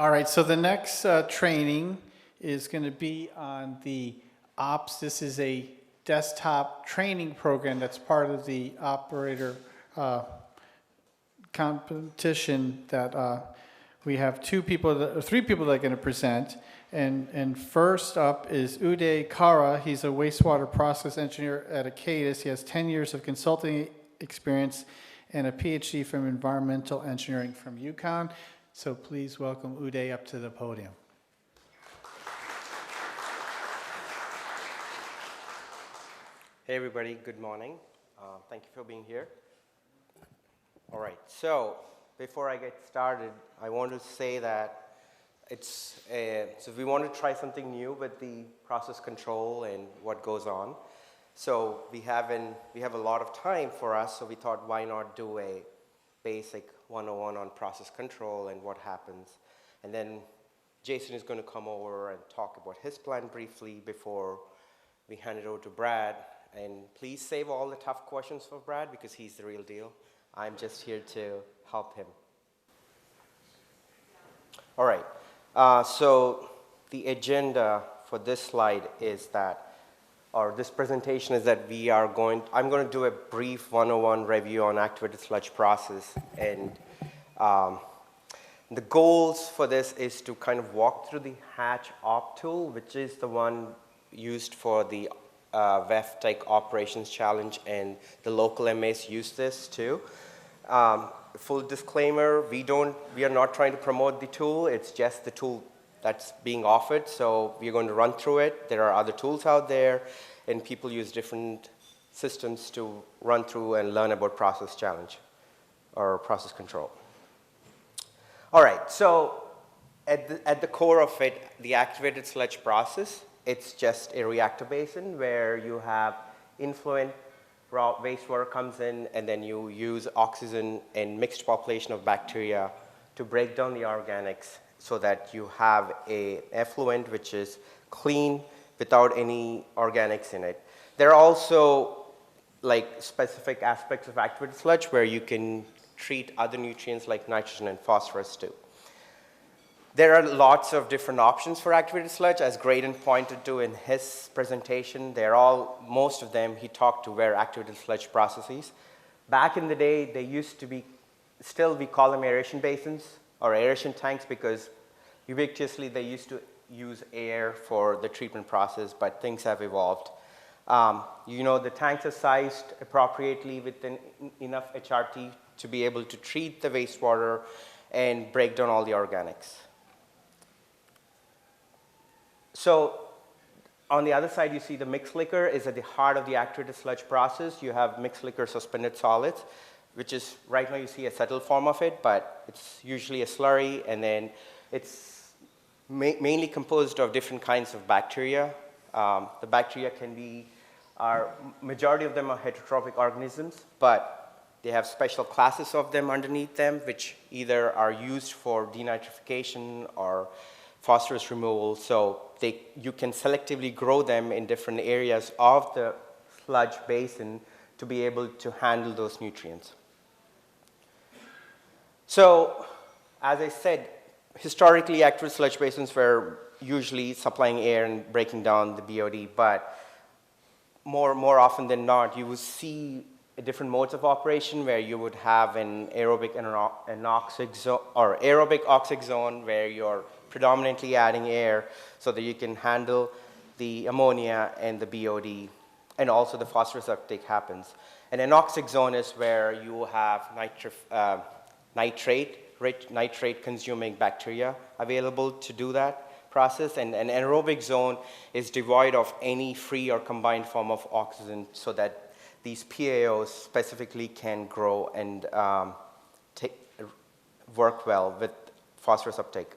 All right, so the next training is going to be on the ops. This is a desktop training program that's part of the operator competition that we have three people that are going to present. And first up is Udayarke. He's a wastewater process engineer at Acadis. He has 10 years of consulting experience and a PhD from environmental engineering from UConn. So please welcome Uday up to the podium. Hey everybody, good morning. Thank you for being here. All right, so before I get started, I want to say that so we want to try something new with the process control and what goes on. So we have a lot of time for us, so we thought why not do a basic 101 on process control and what happens. And then Jason is going to come over and talk about his plan briefly before we hand it over to Brad. And please save all the tough questions for Brad because he's the real deal. I'm just here to help him. All right. So the agenda for this slide is that, or this presentation is that I'm going to do a brief 101 review on activated sludge process. And the goals for this is to kind of walk through the hatch op tool, which is the one used for the WEF-TEC operations challenge, and the local MAs use this too. Full disclaimer, we are not trying to promote the tool, it's just the tool that's being offered, so we're going to run through it. There are other tools out there, and people use different systems to run through and learn about process challenge or process control. All right, so at the core of it, the activated sludge process, it's just a reactor basin where you have influent raw wastewater comes in, and then you use oxygen and mixed population of bacteria to break down the organics so that you have a effluent which is clean without any organics in it. There are also like specific aspects of activated sludge where you can treat other nutrients like nitrogen and phosphorus too. There are lots of different options for activated sludge, as Graydon pointed to in his presentation. Most of them he talked to were activated sludge processes. Back in the day, they used to be, still we call them aeration basins or aeration tanks because ubiquitously they used to use air for the treatment process, but things have evolved. The tanks are sized appropriately with enough HRT to be able to treat the wastewater and break down all the organics. So on the other side, you see the mixed liquor is at the heart of the activated sludge process. You have mixed liquor suspended solids, which is, right now you see a settled form of it, but it's usually a slurry, and then it's mainly composed of different kinds of bacteria. The bacteria majority of them are heterotrophic organisms, but they have special classes of them underneath them, which either are used for denitrification or phosphorus removal, so you can selectively grow them in different areas of the sludge basin to be able to handle those nutrients. So, as I said, historically activated sludge basins were usually supplying air and breaking down the BOD, but more often than not, you will see different modes of operation where you would have an aerobic anoxic zone or aerobic oxic zone where you're predominantly adding air so that you can handle the ammonia and the BOD, and also the phosphorus uptake happens. An anoxic zone is where you have nitrate consuming bacteria available to do that process, and an aerobic zone is devoid of any free or combined form of oxygen so that these PAOs specifically can grow and work well with phosphorus uptake.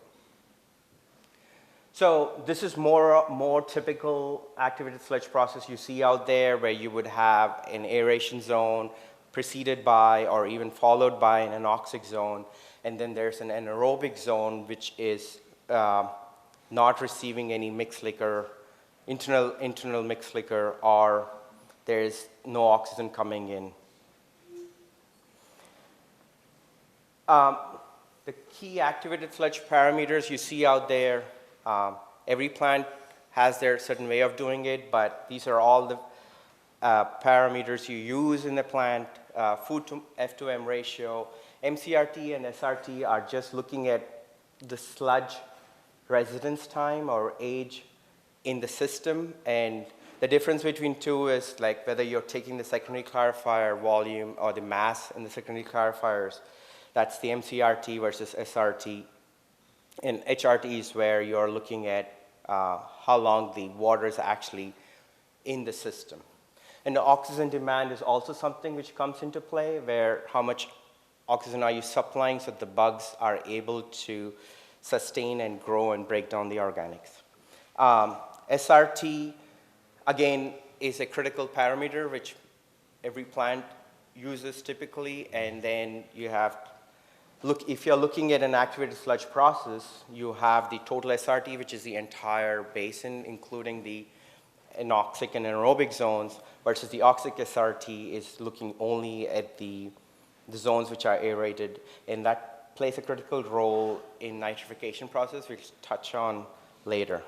So this is more typical activated sludge process you see out there, where you would have an aeration zone preceded by or even followed by an anoxic zone, and then there's an anaerobic zone which is not receiving any mixed liquor, internal mixed liquor, or there is no oxygen coming in. The key activated sludge parameters you see out there, every plant has their certain way of doing it, but these are all the parameters you use in the plant. Food to F2M ratio, MCRT and SRT are just looking at the sludge residence time or age in the system, and the difference between two is like whether you're taking the secondary clarifier volume or the mass in the secondary clarifiers. That's the MCRT versus SRT. And HRT is where you're looking at how long the water is actually in the system. And the oxygen demand is also something which comes into play, where how much oxygen are you supplying so the bugs are able to sustain and grow and break down the organics. SRT, again, is a critical parameter which every plant uses typically, and then you have, if you're looking at an activated sludge process, you have the total SRT, which is the entire basin, including the anoxic and anaerobic zones, versus the oxic SRT is looking only at the zones which are aerated, and that plays a critical role in nitrification process, which we'll touch on later.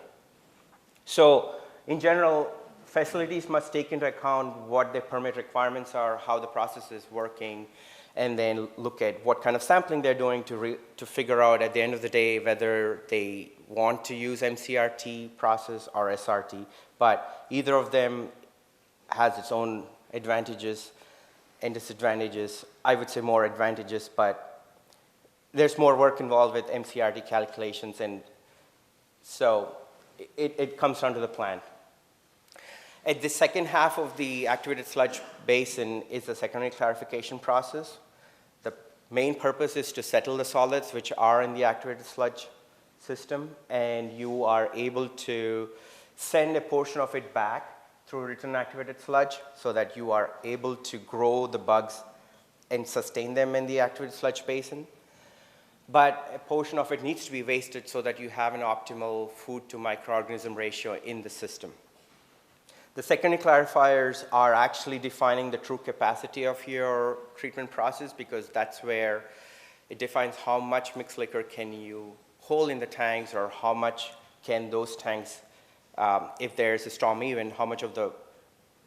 So in general, facilities must take into account what their permit requirements are, how the process is working, and then look at what kind of sampling they're doing to figure out at the end of the day whether they want to use MCRT process or SRT. But either of them has its own advantages and disadvantages. I would say more advantages, but there's more work involved with MCRT calculations, and so it comes down to the plant. At the second half of the activated sludge basin is the secondary clarification process. The main purpose is to settle the solids which are in the activated sludge system, and you are able to send a portion of it back through return activated sludge so that you are able to grow the bugs and sustain them in the activated sludge basin. But a portion of it needs to be wasted so that you have an optimal food to microorganism ratio in the system. The secondary clarifiers are actually defining the true capacity of your treatment process, because that's where it defines how much mixed liquor can you hold in the tanks, or how much can those tanks, if there's a storm event, how much of the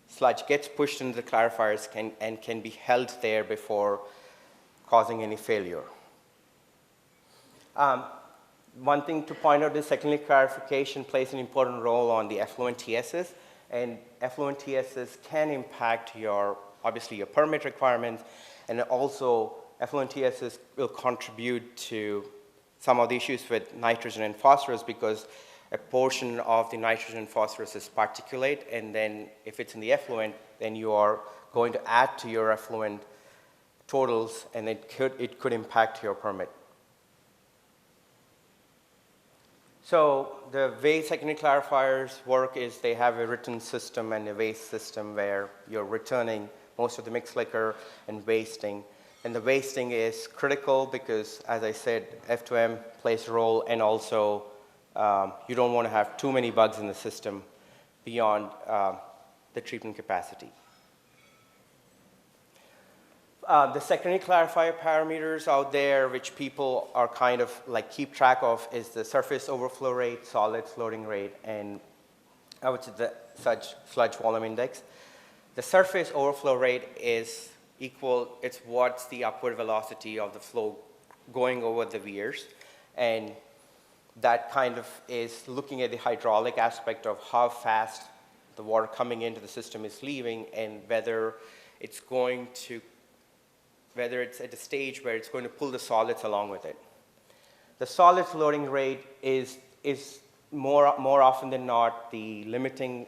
sludge gets pushed into the clarifiers and can be held there before causing any failure. One thing to point out is secondary clarification plays an important role on the effluent TSS, and effluent TSS can impact obviously your permit requirements, and also effluent TSS will contribute to some of the issues with nitrogen and phosphorus, because a portion of the nitrogen and phosphorus is particulate, and then if it's in the effluent, then you are going to add to your effluent totals, and it could impact your permit. So the way secondary clarifiers work is they have a return system and a waste system where you're returning most of the mixed liquor and wasting. And the wasting is critical because, as I said, F2M plays a role, and also you don't want to have too many bugs in the system beyond the treatment capacity. The secondary clarifier parameters out there, which people are kind of like keep track of, is the surface overflow rate, solids loading rate, and I would say the sludge volume index. The surface overflow rate is equal, it's what's the upward velocity of the flow going over the weirs, and that kind of is looking at the hydraulic aspect of how fast the water coming into the system is leaving, and whether it's at a stage where it's going to pull the solids along with it. The solids loading rate is more often than not the limiting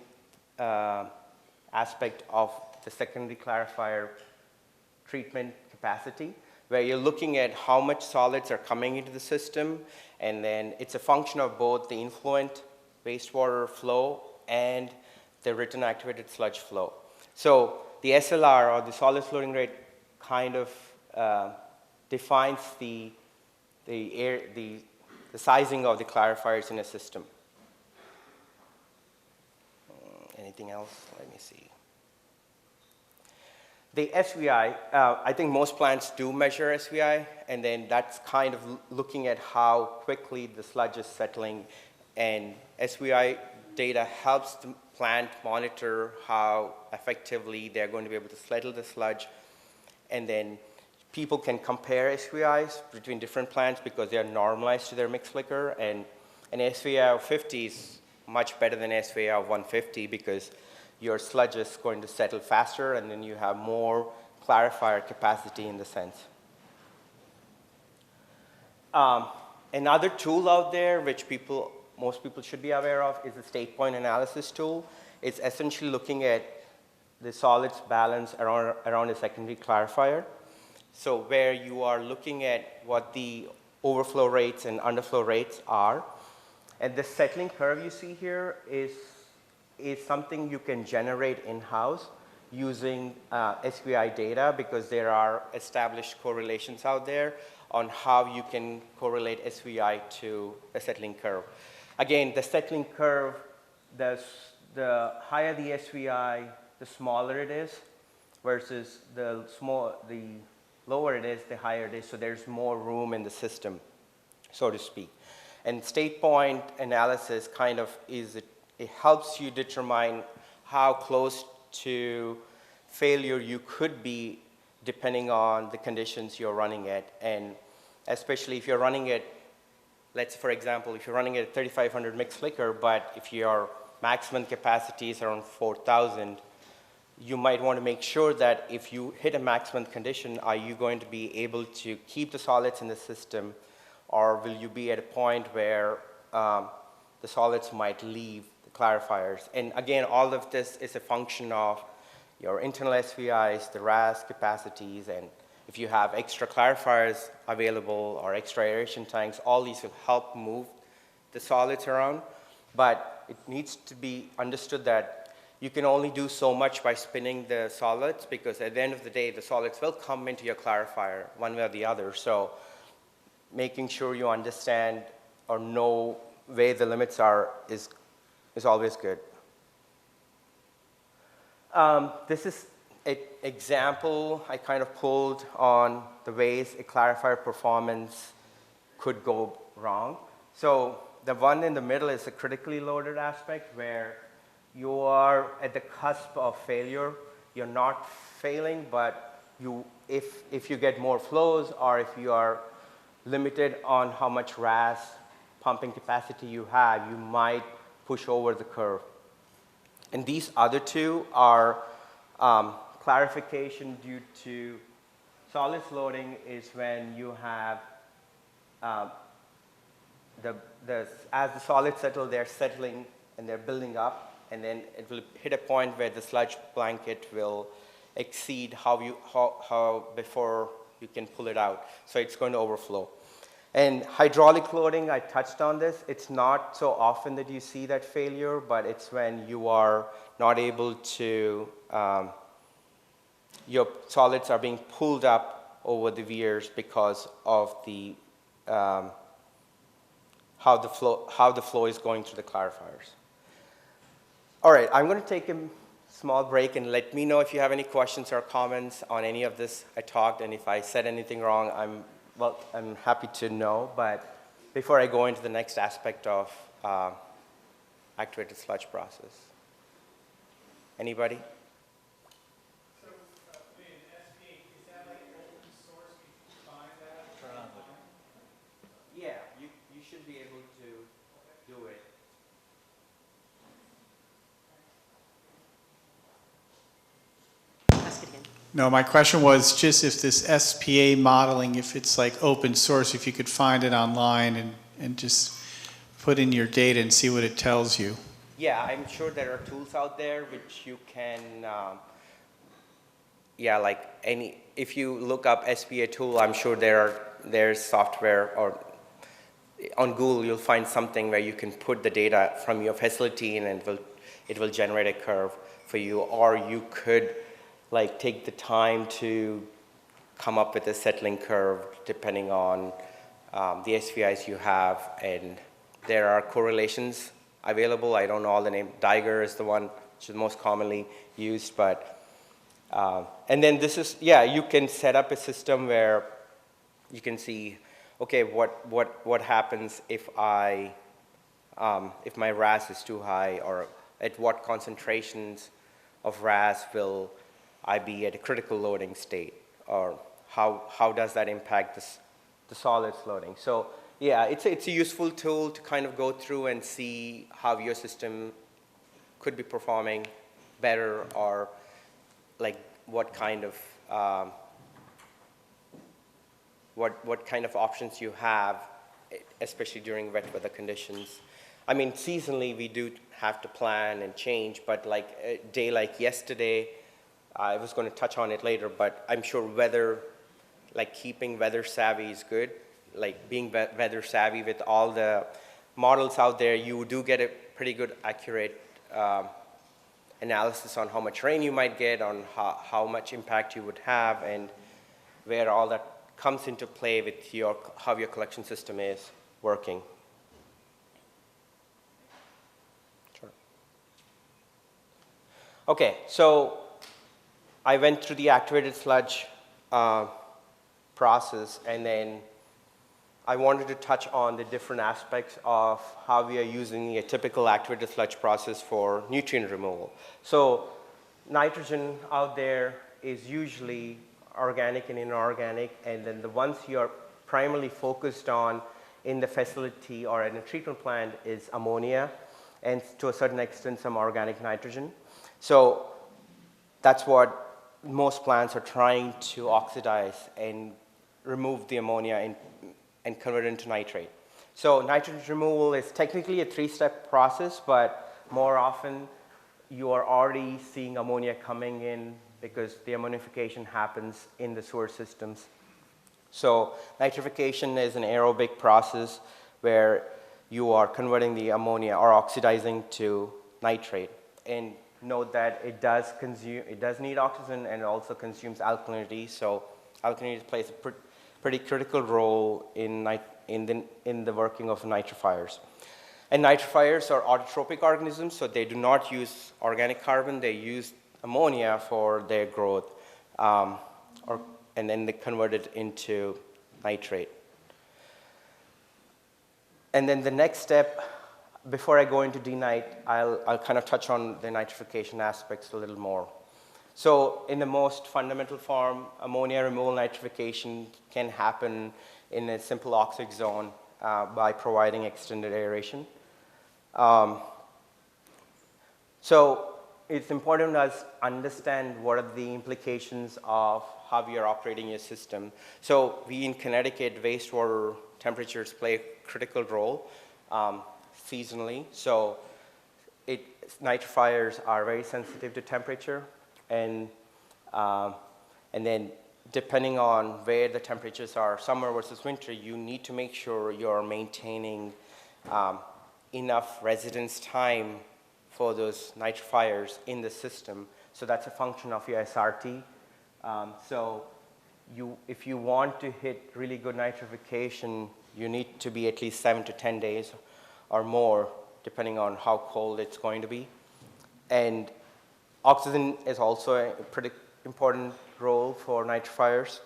aspect of the secondary clarifier treatment capacity, where you're looking at how much solids are coming into the system, and then it's a function of both the influent wastewater flow and the return activated sludge flow. So the SLR, or the solids loading rate, kind of defines the sizing of the clarifiers in a system. Anything else? Let me see. The SVI, I think most plants do measure SVI, and then that's kind of looking at how quickly the sludge is settling. And SVI data helps the plant monitor how effectively they're going to be able to settle the sludge. And then people can compare SVIs between different plants because they are normalized to their mixed liquor. And an SVI of 50 is much better than SVI of 150 because your sludge is going to settle faster, and then you have more clarifier capacity in the sense. Another tool out there which most people should be aware of is the state point analysis tool. It's essentially looking at the solids balance around a secondary clarifier. So where you are looking at what the overflow rates and underflow rates are. And the settling curve you see here is something you can generate in-house using SVI data, because there are established correlations out there on how you can correlate SVI to a settling curve. Again, the settling curve, the higher the SVI, the smaller it is, versus the lower it is, the higher it is. So there's more room in the system, so to speak. And state point analysis kind of it helps you determine how close to failure you could be depending on the conditions you're running at. And especially if you're running at, for example, if you're running at 3,500 mixed liquor, but if your maximum capacity is around 4,000, you might want to make sure that if you hit a maximum condition, are you going to be able to keep the solids in the system, or will you be at a point where the solids might leave the clarifiers? And again, all of this is a function of your internal SVIs, the RAS capacities, and if you have extra clarifiers available or extra aeration tanks, all these will help move the solids around. But it needs to be understood that you can only do so much by spinning the solids, because at the end of the day, the solids will come into your clarifier one way or the other. So making sure you understand or know where the limits are is always good. This is an example I kind of pulled on the ways a clarifier performance could go wrong. So the one in the middle is a critically loaded aspect where you are at the cusp of failure. You're not failing, but if you get more flows, or if you are limited on how much RAS pumping capacity you have, you might push over the curve. And these other two are clarification due to solids loading is when you have as the solids settle, they're settling and they're building up, and then it will hit a point where the sludge blanket will exceed how before you can pull it out. So it's going to overflow. And hydraulic loading, I touched on this. It's not so often that you see that failure, but it's when you are not able to, your solids are being pulled up over the weirs because of the, how the flow is going through the clarifiers. All right, I'm going to take a small break, and let me know if you have any questions or comments on any of this I talked, and if I said anything wrong, I'm happy to know. But before I go into the next aspect of activated sludge process. Anybody? So, SPA, is that like open source? Can you find that? Online? Yeah, you should be able to do it. Ask it again. No, my question was just if this SPA modeling, if it's like open source, if you could find it online and just put in your data and see what it tells you. Yeah, I'm sure there are tools out there which you can, if you look up SPA tool, I'm sure there's software, or on Google you'll find something where you can put the data from your facility in, and it will generate a curve for you, or you could take the time to come up with a settling curve depending on the SVIs you have, and there are correlations available. I don't know all the name. Diger is the one which is most commonly used, but And then this is, yeah, you can set up a system where you can see, okay, what happens if if my RAS is too high, or at what concentrations of RAS will I be at a critical loading state, or how does that impact the solids loading. So yeah, it's a useful tool to kind of go through and see how your system could be performing better, or like what kind of what kind of options you have, especially during wet weather conditions. I mean, seasonally we do have to plan and change, but like a day like yesterday, I was going to touch on it later, but I'm sure like keeping weather savvy is good. Like being weather savvy with all the models out there, you do get a pretty good accurate analysis on how much rain you might get, on how much impact you would have, and where all that comes into play with how your collection system is working. Sure. Okay, so I went through the activated sludge process, and then I wanted to touch on the different aspects of how we are using a typical activated sludge process for nutrient removal. So nitrogen out there is usually organic and inorganic, and then the ones you're primarily focused on in the facility or in a treatment plant is ammonia, and to a certain extent some organic nitrogen. So that's what most plants are trying to oxidize and remove the ammonia and convert it into nitrate. So nitrogen removal is technically a 3-step process, but more often you are already seeing ammonia coming in because the ammonification happens in the sewer systems. So nitrification is an aerobic process where you are converting the ammonia or oxidizing to nitrate. And note that it does need oxygen, and it also consumes alkalinity. So alkalinity plays a pretty critical role in the working of nitrifiers. And nitrifiers are autotrophic organisms, so they do not use organic carbon. They use ammonia for their growth, and then they convert it into nitrate. And then the next step, before I go into denite, I'll kind of touch on the nitrification aspects a little more. So in the most fundamental form, ammonia removal nitrification can happen in a simple oxic zone by providing extended aeration. So it's important to understand what are the implications of how you're operating your system. So we in Connecticut, wastewater temperatures play a critical role seasonally. So nitrifiers are very sensitive to temperature, and then depending on where the temperatures are, summer versus winter, you need to make sure you're maintaining enough residence time for those nitrifiers in the system. So that's a function of your SRT. So if you want to hit really good nitrification, you need to be at least 7 to 10 days or more, depending on how cold it's going to be. And oxygen is also a pretty important role for nitrifiers.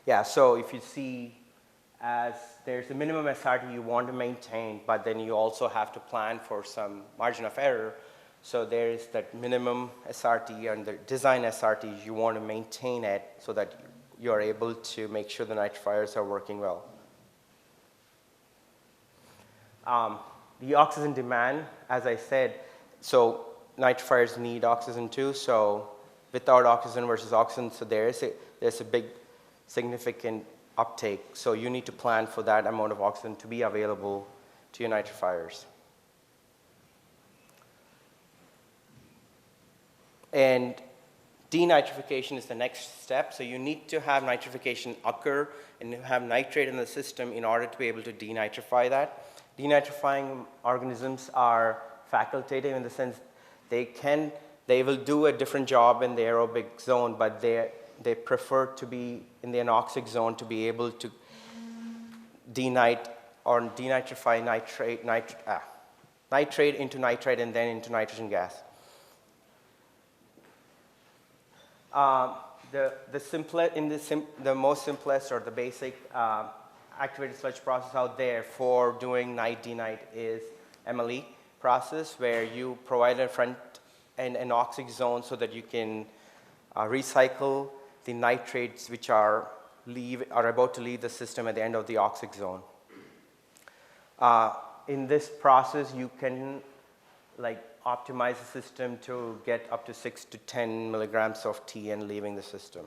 Yeah, so if you see, as there's a minimum SRT you want to maintain, but then you also have to plan for some margin of error. So there is that minimum SRT and the design SRT, you want to maintain it so that you're able to make sure the nitrifiers are working well. The oxygen demand, as I said, so nitrifiers need oxygen too. So without oxygen versus oxygen, so there's a big significant uptake. So you need to plan for that amount of oxygen to be available to your nitrifiers. And denitrification is the next step. So you need to have nitrification occur and have nitrate in the system in order to be able to denitrify that. Denitrifying organisms are facultative in the sense they will do a different job in the aerobic zone, but they prefer to be in the anoxic zone to be able to denitrify nitrate into nitrite and then into nitrogen gas. The most simplest or the basic activated sludge process out there for doing night denight is MLE process, where you provide a front and an oxic zone so that you can recycle the nitrates which are about to leave the system at the end of the oxic zone. In this process, you can optimize the system to get up to 6 to 10 milligrams of TN leaving the system.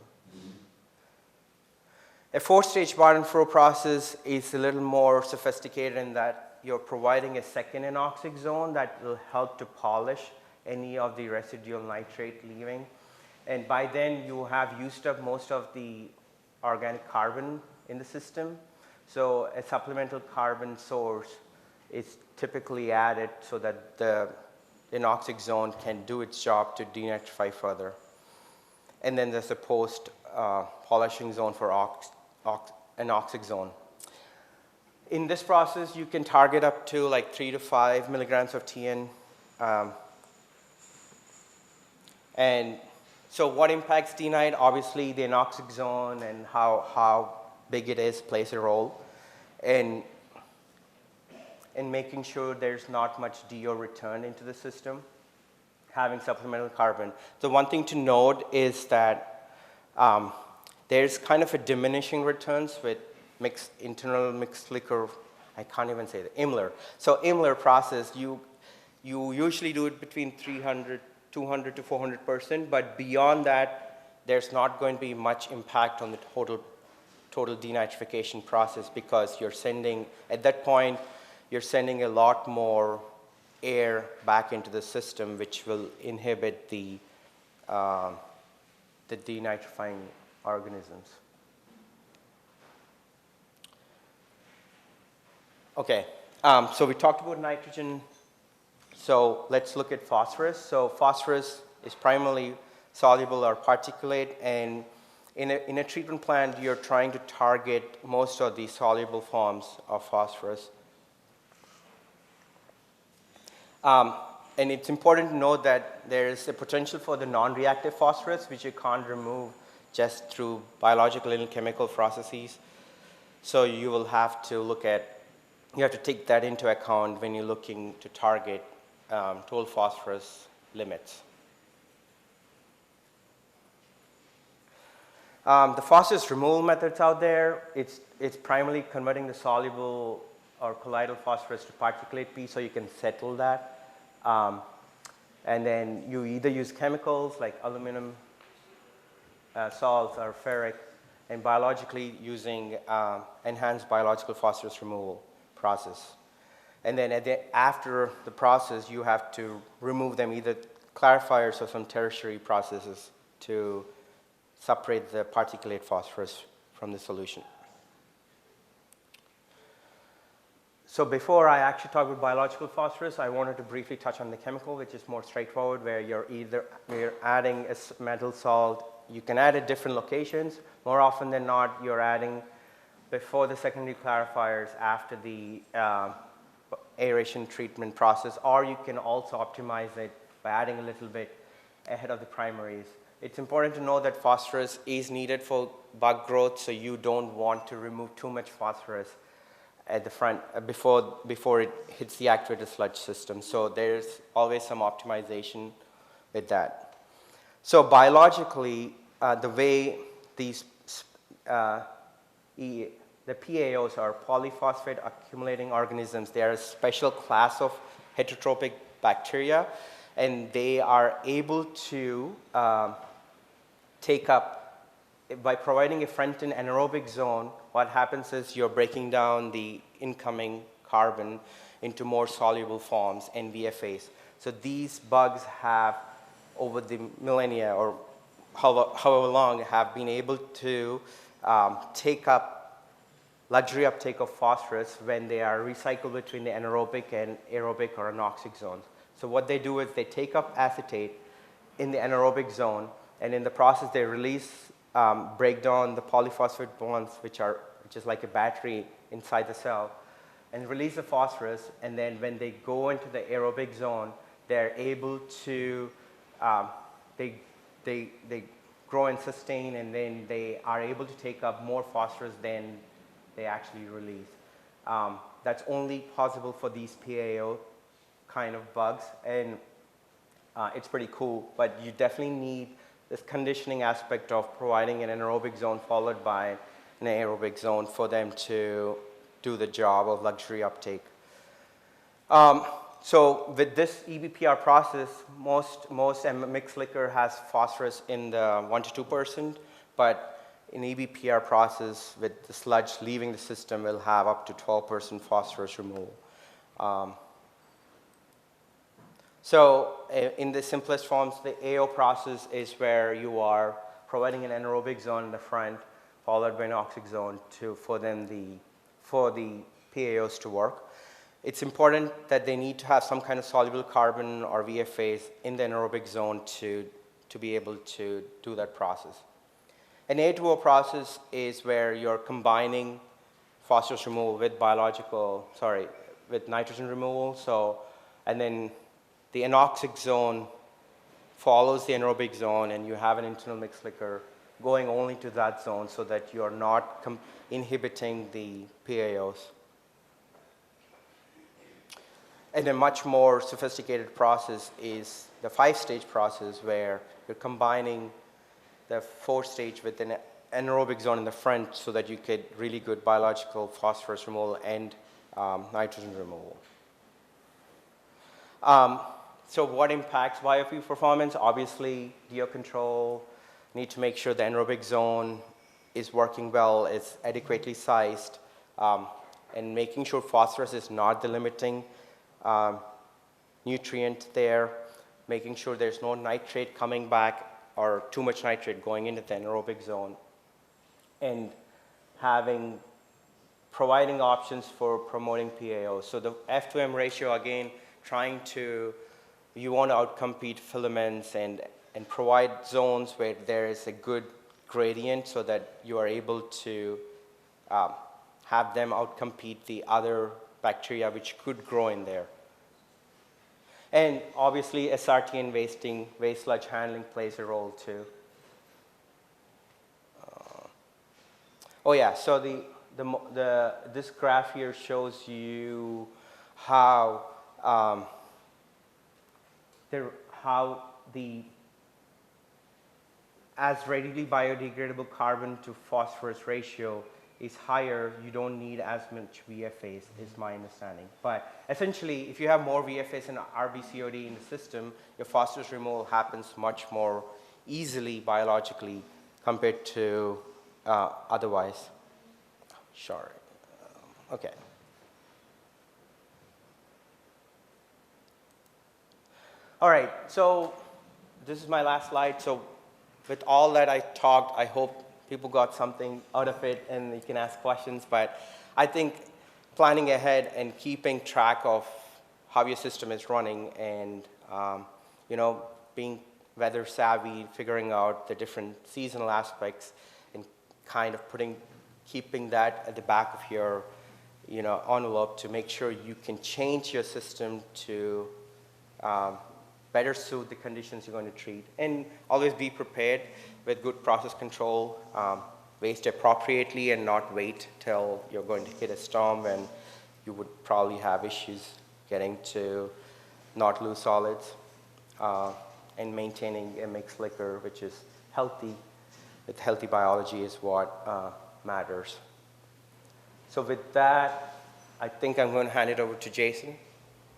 A 4-stage bar and flow process is a little more sophisticated in that you're providing a second anoxic zone that will help to polish any of the residual nitrate leaving. And by then, you have used up most of the organic carbon in the system. So a supplemental carbon source is typically added so that the anoxic zone can do its job to denitrify further. And then there's a post-polishing zone for anoxic zone. In this process, you can target up to 3 to 5 milligrams of TN. And so what impacts denight? Obviously, the anoxic zone and how big it is plays a role in making sure there's not much DO returned into the system, having supplemental carbon. The one thing to note is that there's kind of a diminishing returns with internal mixed liquor, I can't even say that, IMLR. So IMLR process, you usually do it between 200 to 400%, but beyond that, there's not going to be much impact on the total denitrification process, because you're sending, at that point, you're sending a lot more air back into the system, which will inhibit the denitrifying organisms. Okay, so we talked about nitrogen. So let's look at phosphorus. So phosphorus is primarily soluble or particulate, and in a treatment plant, you're trying to target most of the soluble forms of phosphorus. And it's important to note that there's a potential for the non-reactive phosphorus, which you can't remove just through biological and chemical processes. So you will have to you have to take that into account when you're looking to target total phosphorus limits. The phosphorus removal methods out there, it's primarily converting the soluble or colloidal phosphorus to particulate piece so you can settle that. And then you either use chemicals like aluminum salts or ferric, and biologically using enhanced biological phosphorus removal process. And then after the process, you have to remove them, either clarifiers or some tertiary processes to separate the particulate phosphorus from the solution. So before I actually talk about biological phosphorus, I wanted to briefly touch on the chemical, which is more straightforward, where you're adding a metal salt. You can add at different locations. More often than not, you're adding before the secondary clarifiers, after the aeration treatment process, or you can also optimize it by adding a little bit ahead of the primaries. It's important to know that phosphorus is needed for bug growth, so you don't want to remove too much phosphorus at the front before it hits the activated sludge system. So there's always some optimization with that. So biologically, the way these the PAOs are polyphosphate accumulating organisms. They are a special class of heterotrophic bacteria, and they are able to take up, by providing a front-end anaerobic zone, what happens is you're breaking down the incoming carbon into more soluble forms, NVFAs. So these bugs have, over the millennia or however long, have been able to take up luxury uptake of phosphorus when they are recycled between the anaerobic and aerobic or anoxic zones. So what they do is they take up acetate in the anaerobic zone, and in the process they break down the polyphosphate bonds, which is like a battery inside the cell, and release the phosphorus. And then when they go into the aerobic zone, they're able to they grow and sustain, and then they are able to take up more phosphorus than they actually release. That's only possible for these PAO kind of bugs, and it's pretty cool, but you definitely need this conditioning aspect of providing an anaerobic zone followed by an aerobic zone for them to do the job of luxury uptake. So with this EBPR process, most mixed liquor has phosphorus in the 1 to 2%, but in EBPR process, with the sludge leaving the system, will have up to 12% phosphorus removal. So in the simplest forms, the AO process is where you are providing an anaerobic zone in the front, followed by an oxic zone for the PAOs to work. It's important that they need to have some kind of soluble carbon or VFAs in the anaerobic zone to be able to do that process. An A2O process is where you're combining phosphorus removal with with nitrogen removal. So, and then the anoxic zone follows the anaerobic zone, and you have an internal mixed liquor going only to that zone so that you're not inhibiting the PAOs. And a much more sophisticated process is the 5-stage process, where you're combining the 4th-stage with an anaerobic zone in the front so that you get really good biological phosphorus removal and nitrogen removal. So what impacts biofuel performance? Obviously, DO control, need to make sure the anaerobic zone is working well, it's adequately sized, and making sure phosphorus is not the limiting nutrient there, making sure there's no nitrate coming back or too much nitrate going into the anaerobic zone, and providing options for promoting PAO. So the F2M ratio, again, you want to outcompete filaments and provide zones where there is a good gradient so that you are able to have them outcompete the other bacteria which could grow in there. And obviously, SRT and waste sludge handling plays a role too. Oh yeah, so this graph here shows you how as readily biodegradable carbon to phosphorus ratio is higher, you don't need as much VFAs, is my understanding. But essentially, if you have more VFAs and RBCOD in the system, your phosphorus removal happens much more easily biologically compared to otherwise. Sorry. Okay. All right, so this is my last slide. So with all that I talked, I hope people got something out of it and you can ask questions. But I think planning ahead and keeping track of how your system is running and being weather savvy, figuring out the different seasonal aspects, and kind of keeping that at the back of your envelope to make sure you can change your system to better suit the conditions you're going to treat. And always be prepared with good process control, waste appropriately and not wait till you're going to hit a storm when you would probably have issues getting to not lose solids, and maintaining a mixed liquor which is healthy, with healthy biology is what matters. So with that, I think I'm going to hand it over to Jason.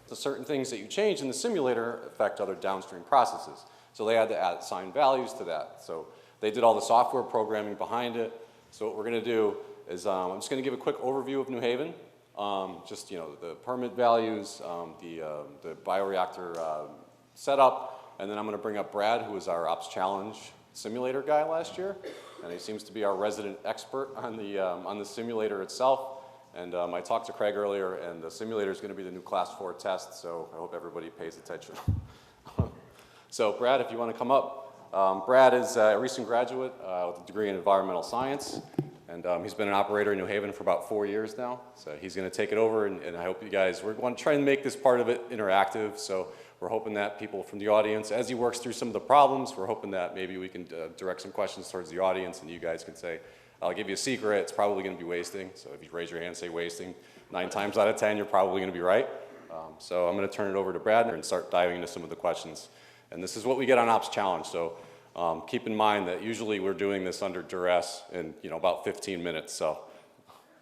So certain things that you change in the simulator affect other downstream processes. So they had to assign values to that. So they did all the software programming behind it. So what we're going to do is I'm just going to give a quick overview of New Haven. The permit values, the bioreactor setup, and then I'm going to bring up Brad, who was our Ops Challenge simulator guy last year, and he seems to be our resident expert on the simulator itself. And I talked to Craig earlier, and the simulator is going to be the new Class 4 test, so I hope everybody pays attention. So Brad, if you want to come up. Brad is a recent graduate with a degree in environmental science, and he's been an operator in New Haven for about 4 years now. So he's going to take it over, and I hope you guys, we're going to try and make this part of it interactive. So we're hoping that people from the audience, as he works through some of the problems, we're hoping that maybe we can direct some questions towards the audience and you guys can say, I'll give you a secret, it's probably going to be wasting. So if you raise your hand and say wasting, 9 times out of 10, you're probably going to be right. So I'm going to turn it over to Brad and start diving into some of the questions. And this is what we get on Ops Challenge. So keep in mind that usually we're doing this under duress in about 15 minutes. So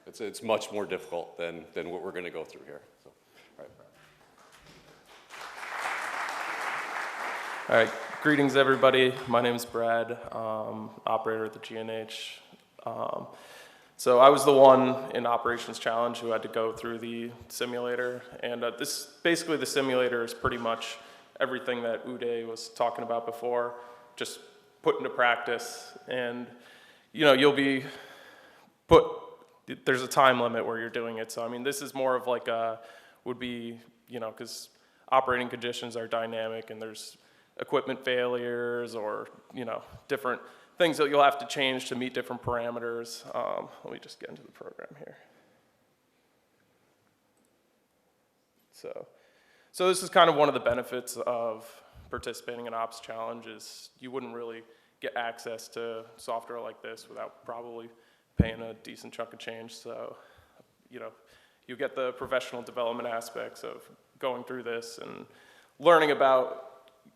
it's much more difficult than what we're going to go through here. So, all right, Brad. All right, greetings everybody. My name is Brad, operator at the G&H. So I was the one in Operations Challenge who had to go through the simulator, and basically the simulator is pretty much everything that Uday was talking about before, just put into practice, and you'll be there's a time limit where you're doing it. So I mean, this is more of like because operating conditions are dynamic and there's equipment failures or different things that you'll have to change to meet different parameters. Let me just get into the program here. So this is kind of one of the benefits of participating in Ops Challenge is you wouldn't really get access to software like this without probably paying a decent chunk of change. So, you get the professional development aspects of going through this and learning about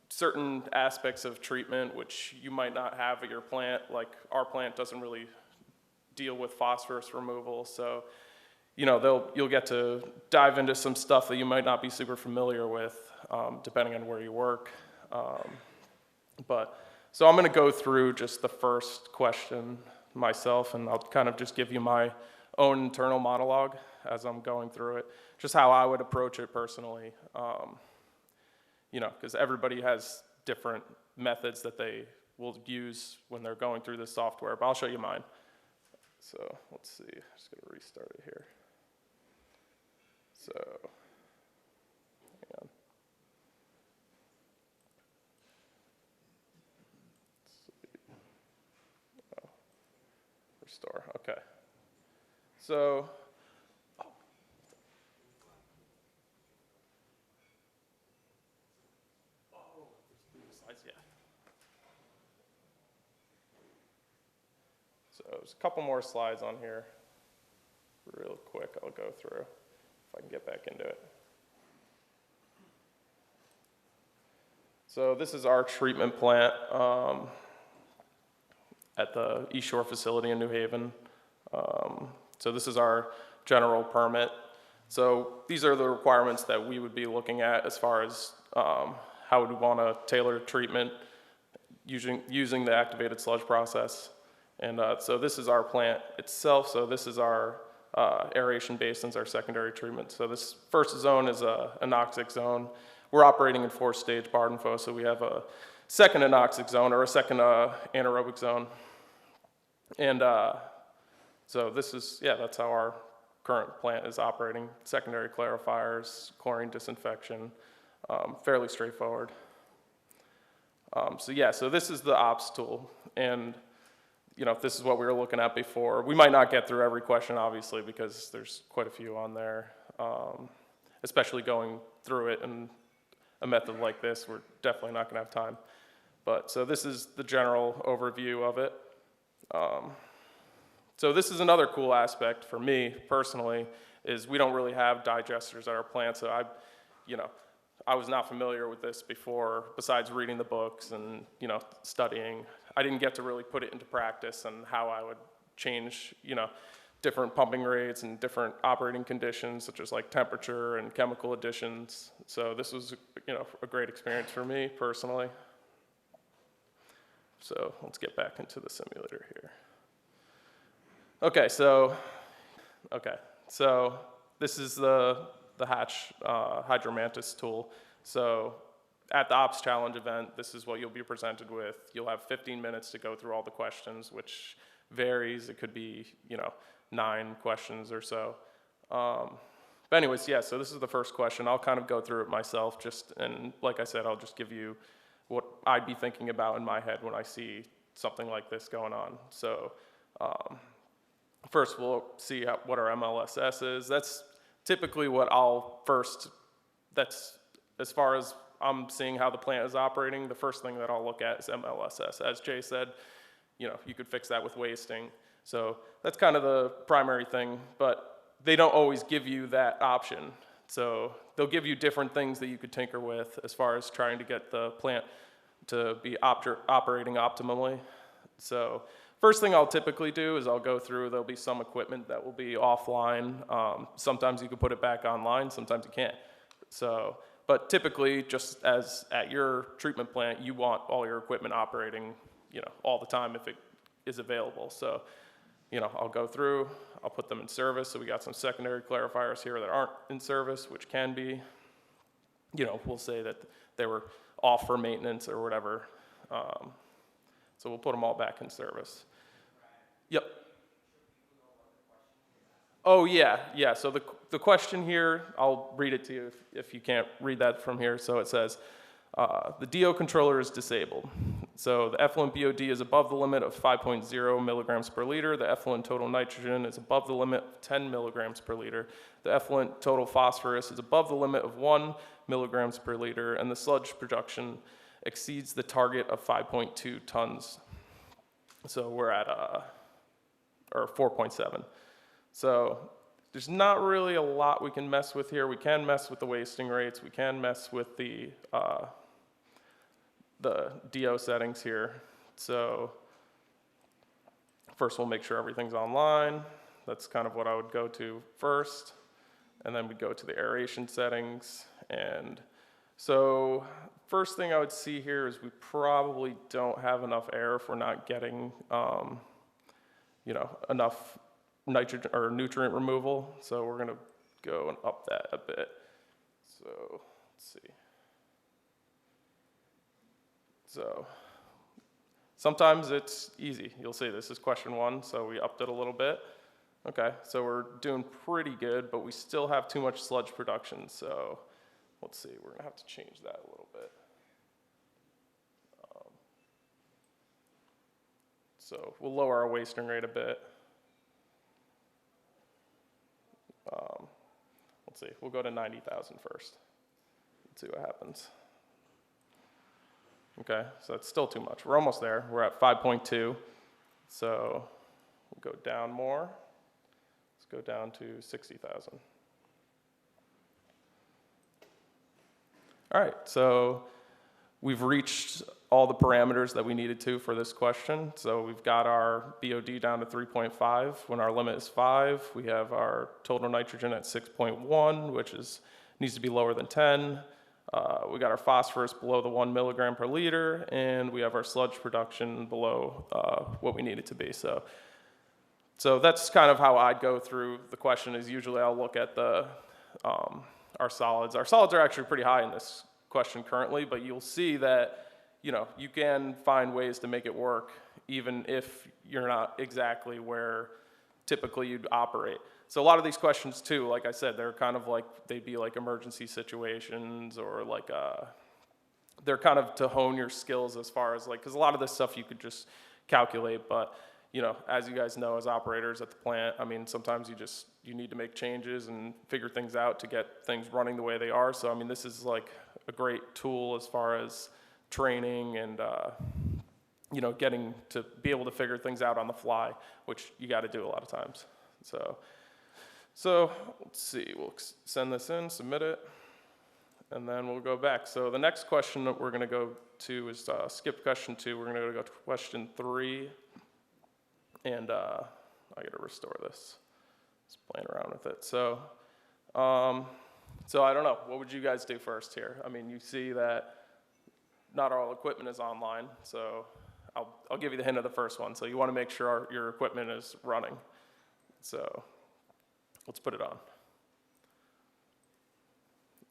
certain aspects of treatment which you might not have at your plant. Like our plant doesn't really deal with phosphorus removal, so you'll get to dive into some stuff that you might not be super familiar with, depending on where you work. So I'm going to go through just the first question myself, and I'll kind of just give you my own internal monologue as I'm going through it, just how I would approach it personally. Because everybody has different methods that they will use when they're going through this software, but I'll show you mine. So let's see, I'm just gonna restart it here. So, hang on. Let's see. Oh, restore, okay. So, So there's a couple more slides on here. Real quick, I'll go through if I can get back into it. So this is our treatment plant at the East Shore facility in New Haven. So this is our general permit. So these are the requirements that we would be looking at as far as how would we want to tailor treatment using the activated sludge process. And so this is our plant itself. So this is our aeration basins, our secondary treatment. So this first zone is a anoxic zone. We're operating in 4-stage Bardenfo, so we have a second anoxic zone or a second anaerobic zone. And so this is, that's how our current plant is operating. Secondary clarifiers, chlorine disinfection, fairly straightforward. So this is the ops tool. And this is what we were looking at before. We might not get through every question, obviously, because there's quite a few on there, especially going through it in a method like this. We're definitely not going to have time. But so this is the general overview of it. So this is another cool aspect for me personally, is we don't really have digesters at our plant. So I was not familiar with this before, besides reading the books and studying. I didn't get to really put it into practice and how I would change different pumping rates and different operating conditions, such as like temperature and chemical additions. So this was a great experience for me personally. So let's get back into the simulator here. Okay, so this is the Hatch Hydromantis tool. So at the Ops Challenge event, this is what you'll be presented with. You'll have 15 minutes to go through all the questions, which varies. It could be 9 questions or so. But anyways, so this is the first question. I'll kind of go through it myself, and like I said, I'll just give you what I'd be thinking about in my head when I see something like this going on. So first we'll see what our MLSS is. That's typically what that's as far as I'm seeing how the plant is operating, the first thing that I'll look at is MLSS. As Jay said, you could fix that with wasting. So that's kind of the primary thing, but they don't always give you that option. So they'll give you different things that you could tinker with as far as trying to get the plant to be operating optimally. So first thing I'll typically do is I'll go through, there'll be some equipment that will be offline. Sometimes you can put it back online, sometimes you can't. So, but typically, just as at your treatment plant, you want all your equipment operating, all the time if it is available. So, I'll go through, I'll put them in service. So we got some secondary clarifiers here that aren't in service, which can be, we'll say that they were off for maintenance or whatever. So we'll put them all back in service. Yep. Oh, yeah. So the question here, I'll read it to you if you can't read that from here. So it says, the DO controller is disabled. So the effluent BOD is above the limit of 5.0 milligrams per liter. The effluent total nitrogen is above the limit of 10 milligrams per liter. The effluent total phosphorus is above the limit of 1 milligrams per liter. And the sludge production exceeds the target of 5.2 tons. So we're at, or 4.7. So there's not really a lot we can mess with here. We can mess with the wasting rates. We can mess with the DO settings here. So first we'll make sure everything's online. That's kind of what I would go to first. And then we go to the aeration settings. And so first thing I would see here is we probably don't have enough air if we're not getting enough nitrogen or nutrient removal. So we're gonna go and up that a bit. So let's see. So sometimes it's easy. You'll see this is question 1, so we upped it a little bit. Okay, so we're doing pretty good, but we still have too much sludge production. So let's see, we're gonna have to change that a little bit. So we'll lower our wasting rate a bit. Let's see, we'll go to 90,000 first. Let's see what happens. Okay, so it's still too much. We're almost there. We're at 5.2. So we'll go down more. Let's go down to 60,000. All right, so we've reached all the parameters that we needed to for this question. So we've got our BOD down to 3.5 when our limit is 5. We have our total nitrogen at 6.1, which needs to be lower than 10. We got our phosphorus below the 1 milligram per liter, and we have our sludge production below what we need it to be. So that's kind of how I'd go through the question. Is usually I'll look at our solids. Our solids are actually pretty high in this question currently, but you'll see that you can find ways to make it work even if you're not exactly where typically you'd operate. So a lot of these questions too, like I said, they're kind of like, they'd be like emergency situations or like, they're kind of to hone your skills as far as like, because a lot of this stuff you could just calculate, but as you guys know, as operators at the plant, I mean, sometimes you need to make changes and figure things out to get things running the way they are. So, I mean, this is like a great tool as far as training and, getting to be able to figure things out on the fly, which you got to do a lot of times. So let's see, we'll send this in, submit it, and then we'll go back. So the next question that we're going to go to is skip question 2. We're going to go to question 3, and I got to restore this. Just playing around with it. So I don't know. What would you guys do first here? I mean, you see that not all equipment is online, so I'll give you the hint of the first one. So you want to make sure your equipment is running. So let's put it on.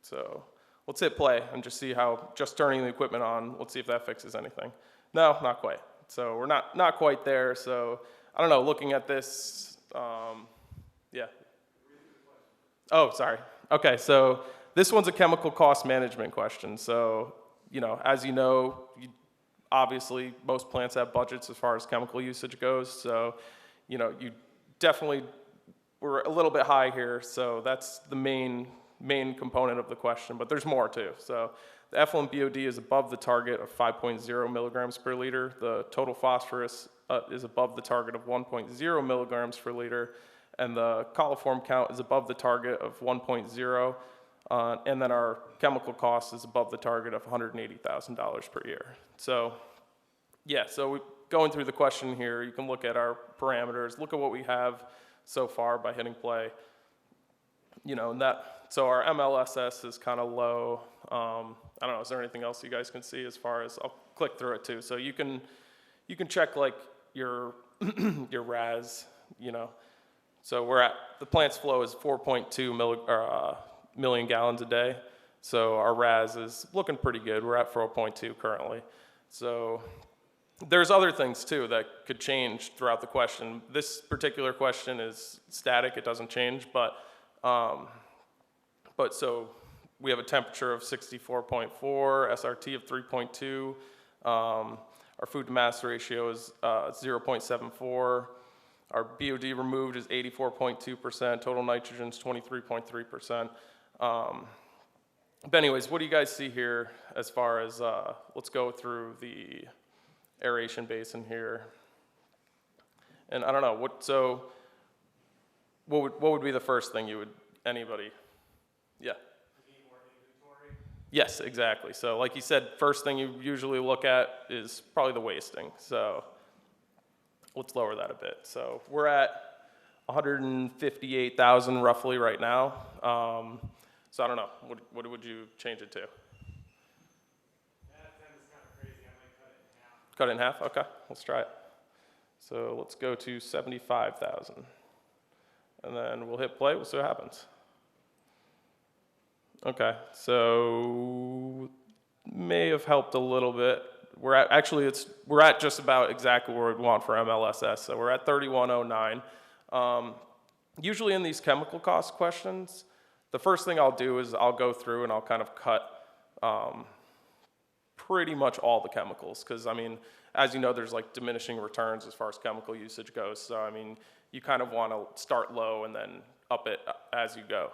So let's hit play and just see how just turning the equipment on, let's see if that fixes anything. No, not quite. So we're not quite there. So I don't know, looking at this, yeah. Oh, sorry. Okay, so this one's a chemical cost management question. So, as you know, obviously most plants have budgets as far as chemical usage goes. So, you definitely, we're a little bit high here. So that's the main main component of the question, but there's more too. So the effluent BOD is above the target of 5.0 milligrams per liter. The total phosphorus is above the target of 1.0 milligrams per liter, and the coliform count is above the target of 1.0, and then our chemical cost is above the target of $180,000 per year. So yeah, so going through the question here, you can look at our parameters, look at what we have so far by hitting play. You know, so our MLSS is kind of low. I don't know, is there anything else you guys can see as far as, I'll click through it too. So you can check like your, your RAS, you know. So the plant's flow is 4.2 million gallons a day. So our RAS is looking pretty good. We're at 4.2 currently. So there's other things too that could change throughout the question. This particular question is static, it doesn't change, but so we have a temperature of 64.4, SRT of 3.2, our food to mass ratio is 0.74, our BOD removed is 84.2%, total nitrogen is 23.3%. But anyways, what do you guys see here as far as, let's go through the aeration basin here. And I don't know, what would be the first thing anybody? Yeah. Yes, exactly. So like you said, first thing you usually look at is probably the wasting. So let's lower that a bit. So we're at 158,000 roughly right now. So I don't know, what would you change it to? That is kind of crazy. I might cut it in half. Cut it in half? Okay, let's try it. So let's go to 75,000. And then we'll hit play, we'll see what happens. Okay, so may have helped a little bit. We're at just about exactly where we'd want for MLSS. So we're at 3109. Usually in these chemical cost questions, the first thing I'll do is I'll go through and I'll kind of cut pretty much all the chemicals, because I mean, as you know, there's like diminishing returns as far as chemical usage goes. So I mean, you kind of want to start low and then up it as you go.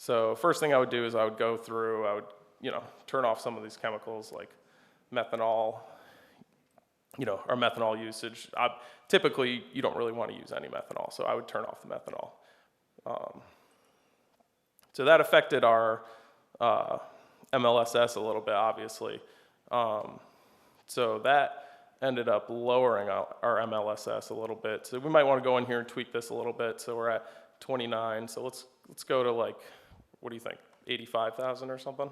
So first thing I would do is I would go through, I would, you know, turn off some of these chemicals like methanol, you know, or methanol usage. Typically, you don't really want to use any methanol, so I would turn off the methanol. So that affected our MLSS a little bit, obviously. So that ended up lowering our MLSS a little bit. So we might want to go in here and tweak this a little bit. So we're at 29. So let's go to like, what do you think, 85,000 or something?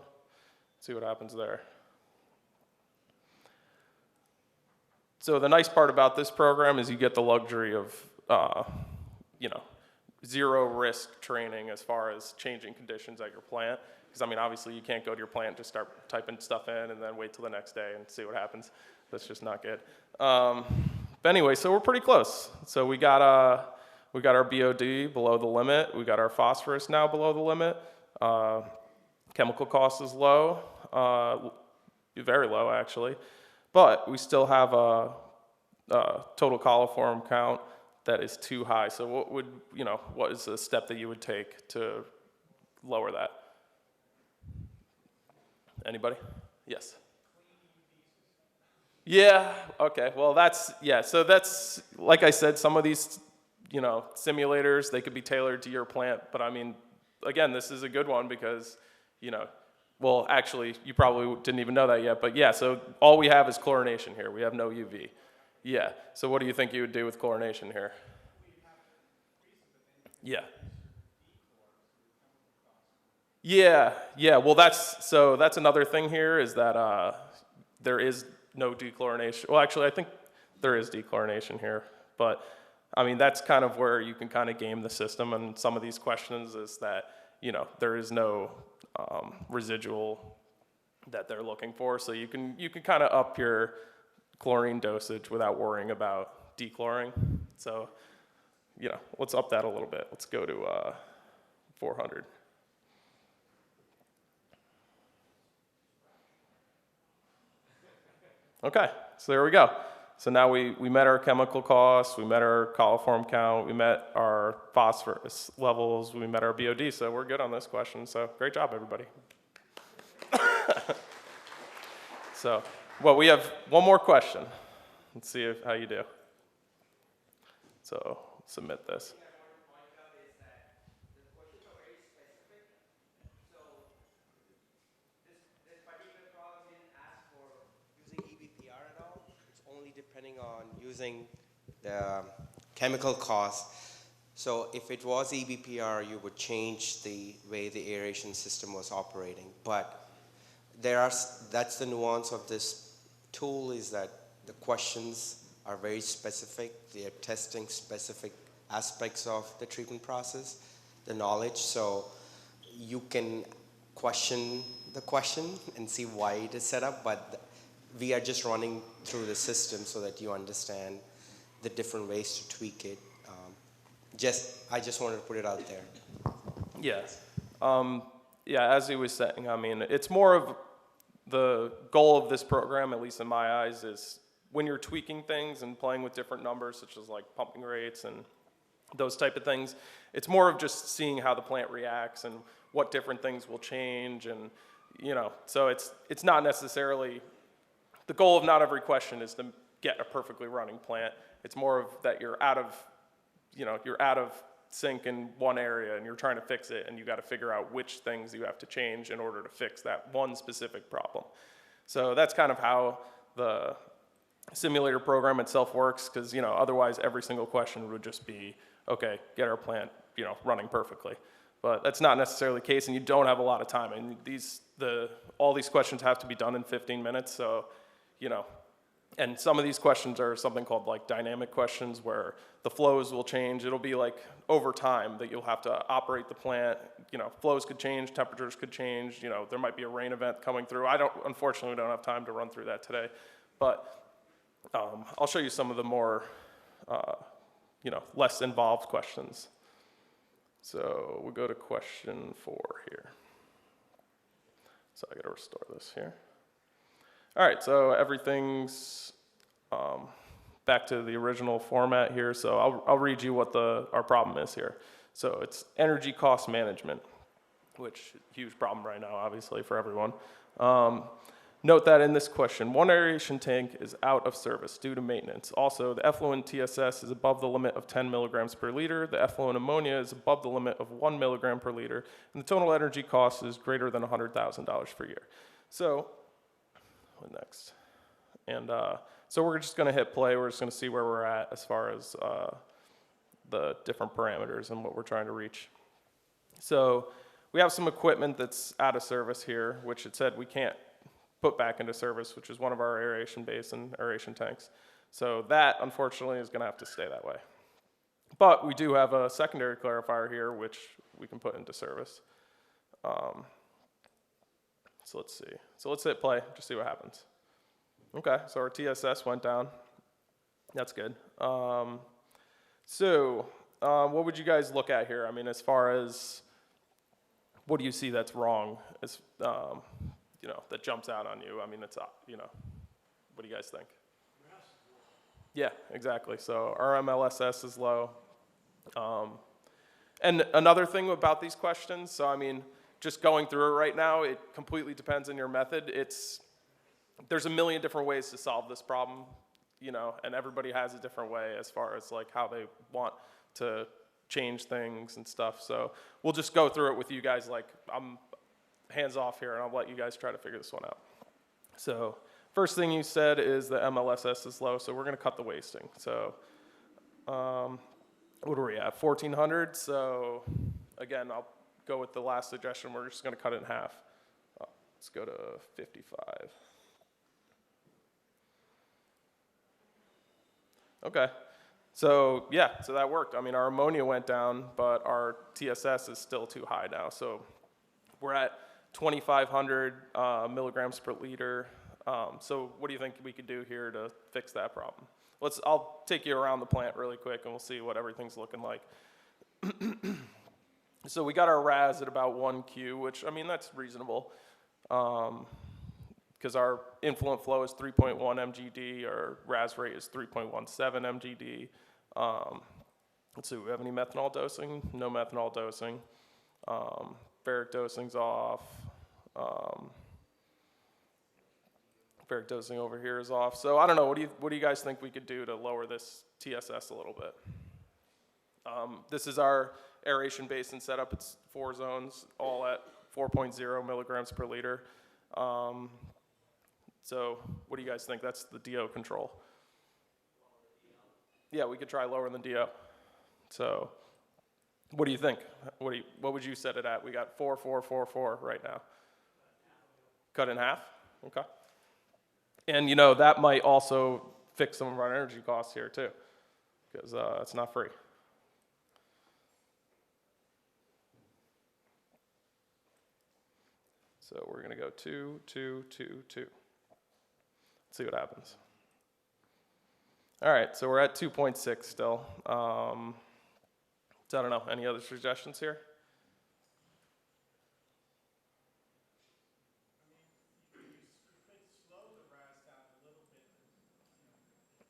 See what happens there. So the nice part about this program is you get the luxury of, you know, zero risk training as far as changing conditions at your plant. Because I mean, obviously you can't go to your plant and just start typing stuff in and then wait till the next day and see what happens. That's just not good. But anyway, so we're pretty close. So we got our BOD below the limit. We got our phosphorus now below the limit. Chemical cost is low, very low actually. But we still have a total coliform count that is too high. So what is a step that you would take to lower that? Anybody? Yes. Yeah, okay, well so that's, like I said, some of these, you know, simulators, they could be tailored to your plant, but I mean, again, this is a good one because, you know, well, actually, you probably didn't even know that yet, but yeah, so all we have is chlorination here. We have no UV. Yeah, so what do you think you would do with chlorination here? Yeah. Yeah, well, that's another thing here is that there is no dechlorination. Well, actually, I think there is dechlorination here, but I mean, that's kind of where you can kind of game the system, and some of these questions is that, you know, there is no residual that they're looking for, so you can kind of up your chlorine dosage without worrying about dechloring. So, you know, let's up that a little bit. Let's go to 400. Okay, so there we go. So now we met our chemical costs, we met our coliform count, we met our phosphorus levels, we met our BOD, so we're good on this question. So great job, everybody. So, well, we have one more question. Let's see how you do. So submit this. Depending on using the chemical costs. So if it was EBPR, you would change the way the aeration system was operating. But that's the nuance of this tool, is that the questions are very specific. They are testing specific aspects of the treatment process, the knowledge. So you can question the question and see why it is set up, but we are just running through the system so that you understand the different ways to tweak it. I just wanted to put it out there. Yes. Yeah, as he was saying, I mean, it's more of the goal of this program, at least in my eyes, is when you're tweaking things and playing with different numbers, such as like pumping rates and those type of things, it's more of just seeing how the plant reacts and what different things will change. And, so it's not necessarily, the goal of not every question is to get a perfectly running plant. It's more of that you're out of sync in one area and you're trying to fix it, and you got to figure out which things you have to change in order to fix that one specific problem. So that's kind of how the simulator program itself works, because otherwise every single question would just be, okay, get our plant running perfectly. But that's not necessarily the case, and you don't have a lot of time. And all these questions have to be done in 15 minutes. So, and some of these questions are something called like dynamic questions, where the flows will change. It'll be like over time that you'll have to operate the plant. Flows could change, temperatures could change. There might be a rain event coming through. Unfortunately, we don't have time to run through that today. But I'll show you some of the more, less involved questions. So we'll go to question 4 here. So I gotta restore this here. All right, so everything's back to the original format here. So I'll read you what our problem is here. So it's energy cost management, which is a huge problem right now, obviously, for everyone. Note that in this question, one aeration tank is out of service due to maintenance. Also, the effluent TSS is above the limit of 10 milligrams per liter. The effluent ammonia is above the limit of 1 milligram per liter. And the total energy cost is greater than $100,000 per year. So, what next? And so we're just going to hit play. We're just going to see where we're at as far as the different parameters and what we're trying to reach. So we have some equipment that's out of service here, which it said we can't put back into service, which is one of our aeration basin, aeration tanks. So that, unfortunately, is going to have to stay that way. But we do have a secondary clarifier here, which we can put into service. So let's see. So let's hit play, just see what happens. Okay, so our TSS went down. That's good. What would you guys look at here? I mean, as far as what do you see that's wrong? That jumps out on you. I mean, it's what do you guys think? Yeah, exactly. So our MLSS is low. And another thing about these questions, so I mean, just going through it right now, it completely depends on your method. There's a million different ways to solve this problem, and everybody has a different way as far as like how they want to change things and stuff. So we'll just go through it with you guys. Like, I'm hands off here, and I'll let you guys try to figure this one out. So first thing you said is the MLSS is low, so we're going to cut the wasting. So what are we at? 1,400. So again, I'll go with the last suggestion. We're just going to cut it in half. Let's go to 55. Okay. So yeah, so that worked. I mean, our ammonia went down, but our TSS is still too high now. So we're at 2,500 milligrams per liter. So what do you think we could do here to fix that problem? I'll take you around the plant really quick, and we'll see what everything's looking like. So we got our RAS at about 1 Q, which, I mean, that's reasonable. because our influent flow is 3.1 mgd, our RAS rate is 3.17 mgd. Let's see, we have any methanol dosing? No methanol dosing. Ferric dosing's off. Ferric dosing over here is off. So I don't know, what do you guys think we could do to lower this TSS a little bit? This is our aeration basin setup. It's 4 zones, all at 4.0 milligrams per liter. So what do you guys think? That's the DO control. Yeah, we could try lowering the DO. So what do you think? What would you set it at? We got 4, 4, 4, 4 right now. Cut in half? Okay. And that might also fix some of our energy costs here too, because it's not free. So we're gonna go 2, 2, 2, 2. Let's see what happens. All right, so we're at 2.6 still. So I don't know, any other suggestions here?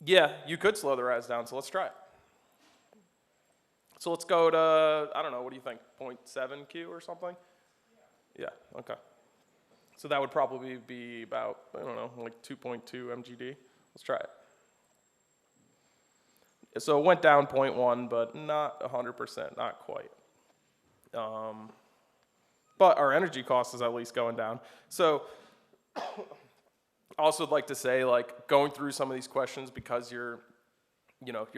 Yeah, you could slow the RAS down, so let's try it. So let's go to, I don't know, what do you think, 0.7 Q or something? Yeah, okay. So that would probably be about, I don't know, like 2.2 mgd. Let's try it. So it went down 0.1, but not 100%, not quite. But our energy cost is at least going down. So also would like to say, like, going through some of these questions, because you're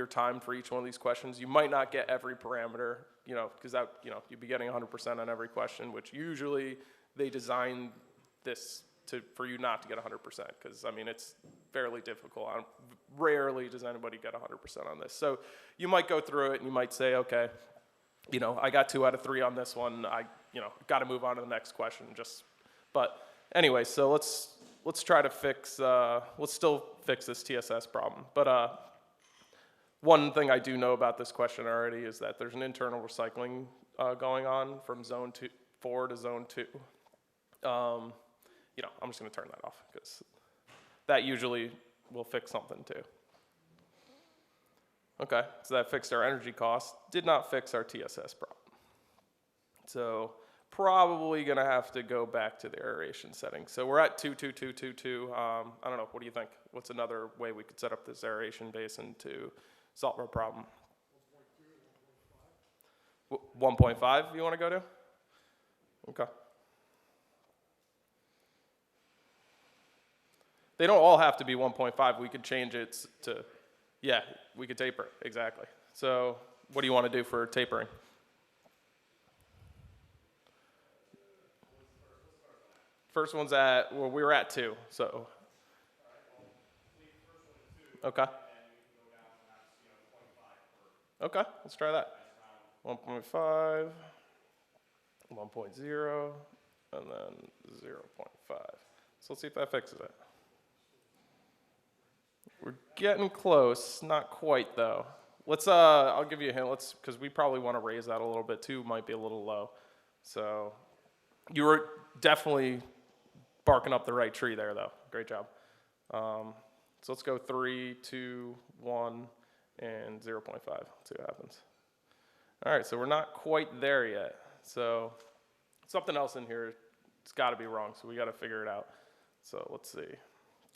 timed for each one of these questions, you might not get every parameter, because that, you'd be getting 100% on every question, which usually they design this for you not to get 100%, because, I mean, it's fairly difficult. Rarely does anybody get 100% on this. So you might go through it and you might say, okay, I got 2 out of 3 on this one. I, got to move on to the next question. But anyway, so let's try to fix, let's still fix this TSS problem. But one thing I do know about this question already is that there's an internal recycling going on from zone 4 to zone 2. I'm just going to turn that off because that usually will fix something too. Okay, so that fixed our energy cost, did not fix our TSS problem. So probably going to have to go back to the aeration setting. So we're at 22222. I don't know, what do you think? What's another way we could set up this aeration basin to solve our problem? 1.5 you want to go to? Okay. They don't all have to be 1.5. We could change it to, yeah, we could taper it, exactly. So what do you want to do for tapering? First one's at, well, we were at 2, so. Okay. Okay, let's try that. 1.5, 1.0, and then 0.5. So let's see if that fixes it. We're getting close, not quite though. Let's, I'll give you a hint, because we probably want to raise that a little bit. 2 might be a little low. So you were definitely barking up the right tree there though. Great job. So let's go 3, 2, 1, and 0.5. Let's see what happens. All right, so we're not quite there yet. So something else in here, it's got to be wrong, so we got to figure it out. So let's see.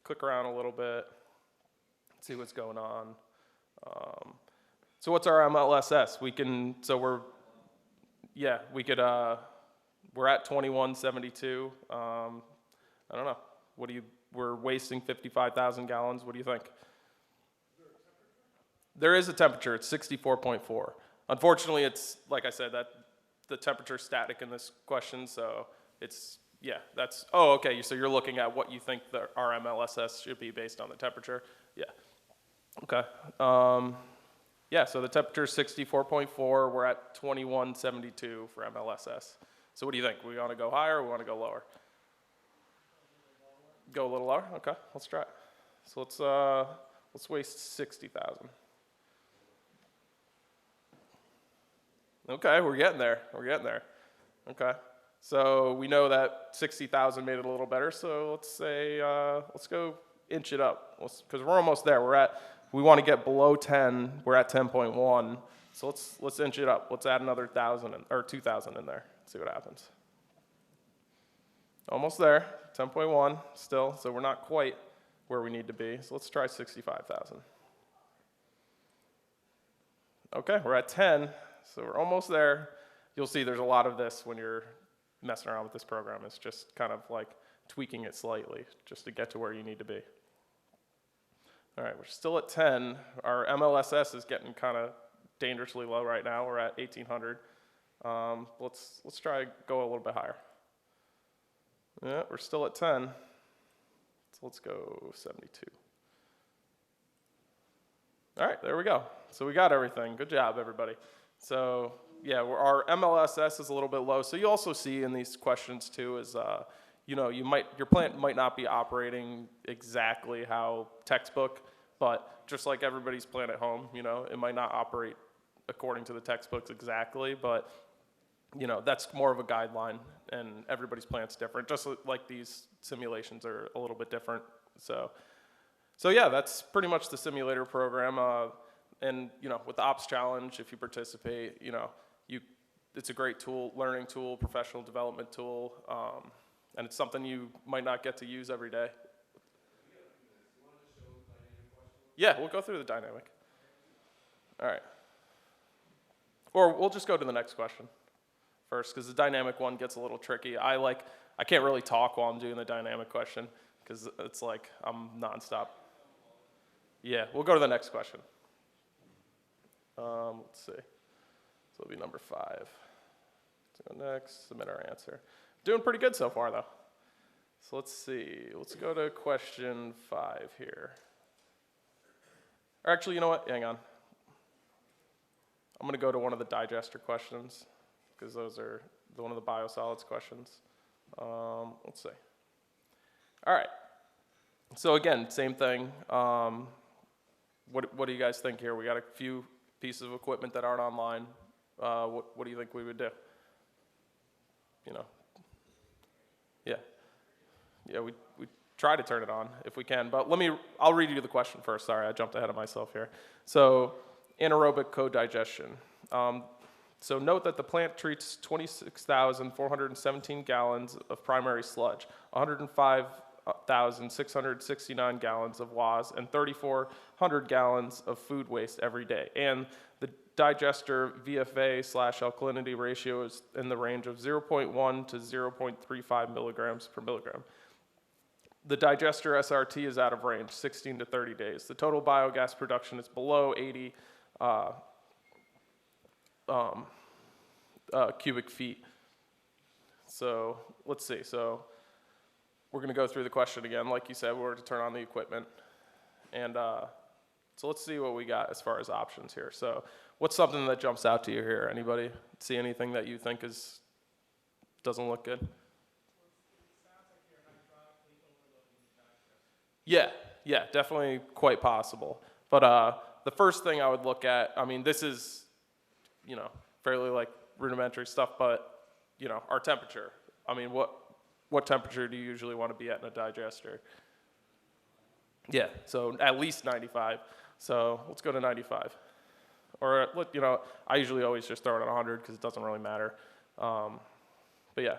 Click around a little bit. See what's going on. So what's our MLSS? We can, so we're at 2172. I don't know. We're wasting 55,000 gallons. What do you think? There is a temperature. It's 64.4. Unfortunately, it's, like I said, that the temperature's static in this question, so it's, yeah, that's, oh, okay, so you're looking at what you think our MLSS should be based on the temperature? Yeah. Okay. Yeah, so the temperature is 64.4. We're at 2172 for MLSS. So what do you think? We want to go higher or we want to go lower? Go a little lower? Okay, let's try it. So let's waste 60,000. Okay, we're getting there. We're getting there. Okay. So we know that 60,000 made it a little better. So let's say, let's go inch it up, because we're almost there. We want to get below 10. We're at 10.1. So let's inch it up. Let's add another 2,000 in there. See what happens. Almost there, 10.1 still. So we're not quite where we need to be. So let's try 65,000. Okay, we're at 10. So we're almost there. You'll see there's a lot of this when you're messing around with this program. It's just kind of like tweaking it slightly just to get to where you need to be. All right, we're still at 10. Our MLSS is getting kind of dangerously low right now. We're at 1,800. Let's try go a little bit higher. Yeah, we're still at 10. So let's go 72. All right, there we go. So we got everything. Good job, everybody. So yeah, our MLSS is a little bit low. So you also see in these questions too is, you know, your plant might not be operating exactly how textbook, but just like everybody's plant at home, you know, it might not operate according to the textbooks exactly, but you know, that's more of a guideline, and everybody's plant's different, just like these simulations are a little bit different. So yeah, that's pretty much the simulator program. And you know, with the Ops Challenge, if you participate, you know, it's a great tool, learning tool, professional development tool, and it's something you might not get to use every day. Yeah, we'll go through the dynamic. All right. Or we'll just go to the next question first, because the dynamic one gets a little tricky. I can't really talk while I'm doing the dynamic question, because it's like I'm nonstop. Yeah, we'll go to the next question. Let's see. So it'll be number 5. Let's go next, submit our answer. Doing pretty good so far, though. So let's see. Let's go to question 5 here. Or actually, you know what? Hang on. I'm going to go to one of the digester questions, because those are one of the biosolids questions. Let's see. All right. So again, same thing. What do you guys think here? We got a few pieces of equipment that aren't online. What do you think we would do? You know? Yeah, we try to turn it on if we can, but I'll read you the question first. Sorry, I jumped ahead of myself here. So, anaerobic co-digestion. So note that the plant treats 26,417 gallons of primary sludge, 105,669 gallons of WAS, and 3,400 gallons of food waste every day. And the digester VFA/alkalinity ratio is in the range of 0.1 to 0.35 milligrams per milligram. The digester SRT is out of range, 16 to 30 days. The total biogas production is below 80 cubic feet. So let's see. So we're going to go through the question again. Like you said, we're to turn on the equipment. And so let's see what we got as far as options here. So what's something that jumps out to you here? Anybody see anything that you think doesn't look good? Yeah, definitely quite possible. But the first thing I would look at, I mean, this is, you know, fairly like rudimentary stuff, but, you know, our temperature. I mean, what temperature do you usually want to be at in a digester? Yeah, so at least 95. So let's go to 95. Or, you know, I usually always just throw it at 100 because it doesn't really matter. But yeah.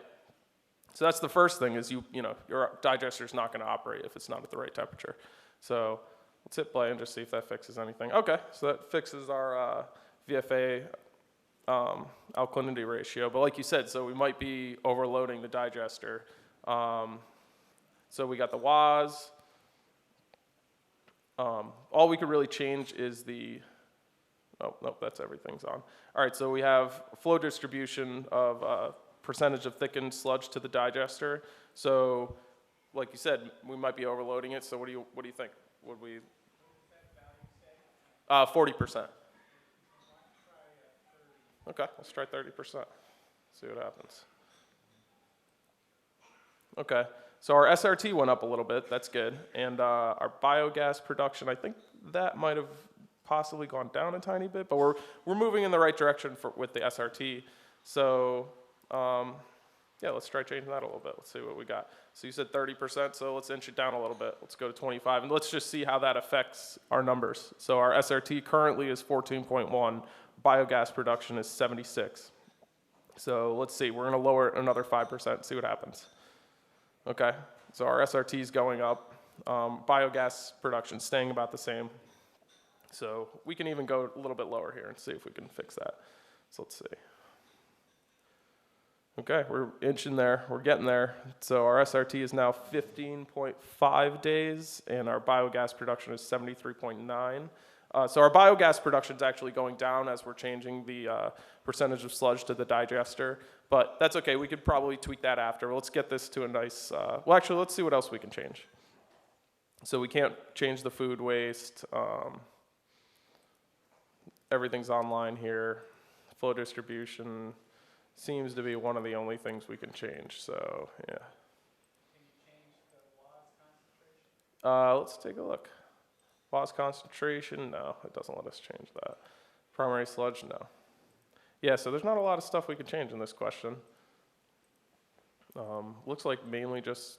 So that's the first thing is you know, your digester is not going to operate if it's not at the right temperature. So let's hit play and just see if that fixes anything. Okay, so that fixes our VFA alkalinity ratio. But like you said, so we might be overloading the digester. So we got the WAS. All we could really change is oh, no, that's everything's on. All right, so we have flow distribution of percentage of thickened sludge to the digester. So, like you said, we might be overloading it. So what do you think? Would we? 40%. Okay, let's try 30%. See what happens. Okay, so our SRT went up a little bit. That's good. And our biogas production, I think that might have possibly gone down a tiny bit, but we're moving in the right direction with the SRT. So Yeah, let's try changing that a little bit. Let's see what we got. So you said 30%, so let's inch it down a little bit. Let's go to 25, and let's just see how that affects our numbers. So our SRT currently is 14.1. Biogas production is 76. So let's see, we're gonna lower it another 5%, see what happens. Okay, so our SRT is going up. Biogas production staying about the same. So we can even go a little bit lower here and see if we can fix that. So let's see. Okay, we're inching there, we're getting there. So our SRT is now 15.5 days, and our biogas production is 73.9. So our biogas production is actually going down as we're changing the percentage of sludge to the digester, but that's okay, we could probably tweak that after. Let's get this to a nice, well actually let's see what else we can change. So we can't change the food waste. Everything's online here. Flow distribution seems to be one of the only things we can change, so yeah. Can you change the WAS concentration? Let's take a look. Loss concentration, no, it doesn't let us change that. Primary sludge, no. Yeah, so there's not a lot of stuff we can change in this question. Looks like mainly just,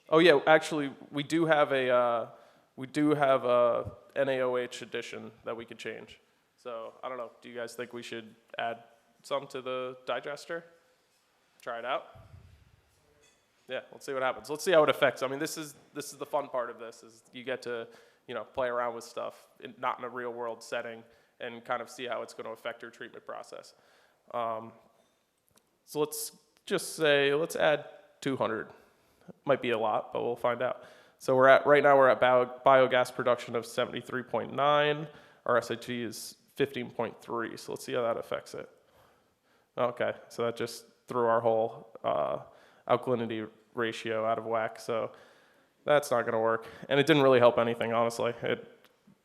oh yeah, actually, we do have a NaOH addition that we could change. So I don't know, do you guys think we should add some to the digester? Try it out? Yeah, let's see what happens. Let's see how it affects. I mean, this is the fun part of this, is you get to, play around with stuff, not in a real world setting, and kind of see how it's going to affect your treatment process. So let's just say, let's add 200. Might be a lot, but we'll find out. So right now we're at biogas production of 73.9. Our SAT is 15.3, so let's see how that affects it. Okay, so that just threw our whole alkalinity ratio out of whack, so that's not gonna work. And it didn't really help anything, honestly. It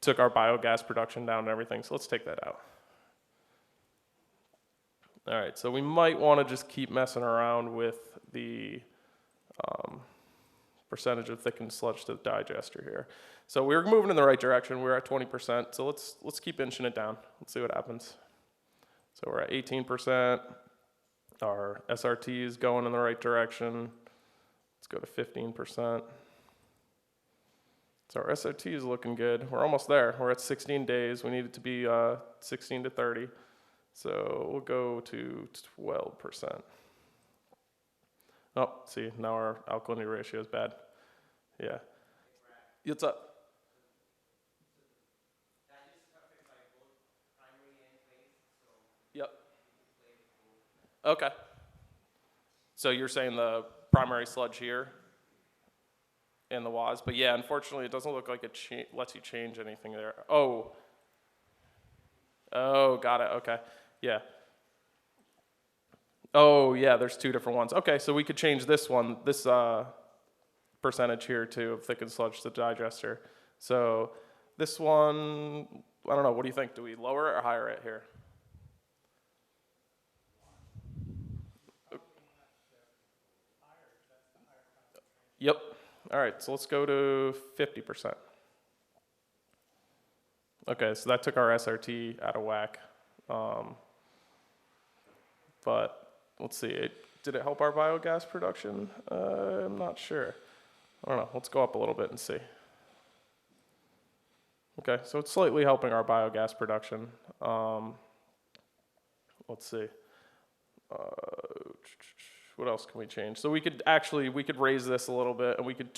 took our biogas production down and everything, so let's take that out. All right, so we might wanna just keep messing around with the percentage of thickened sludge to the digester here. So we're moving in the right direction. We're at 20%, so let's keep inching it down. Let's see what happens. So we're at 18%. Our SRT is going in the right direction. Let's go to 15%. So our SRT is looking good. We're almost there. We're at 16 days. We need it to be 16 to 30. So we'll go to 12%. Oh, see, now our alkalinity ratio is bad. Yeah. What's up? Yep. Okay. So you're saying the primary sludge here and the WAS, but yeah, unfortunately, it doesn't look like it lets you change anything there. Oh, got it. Okay. Yeah. Oh, yeah, there's two different ones. Okay, so we could change this one, this percentage here too of thickened sludge to digester. So this one, I don't know, what do you think? Do we lower it or higher it here? Yep. All right, so let's go to 50%. Okay, so that took our SRT out of whack. But let's see, did it help our biogas production? I'm not sure. I don't know, let's go up a little bit and see. Okay, so it's slightly helping our biogas production. Let's see. What else can we change? So we could raise this a little bit and we could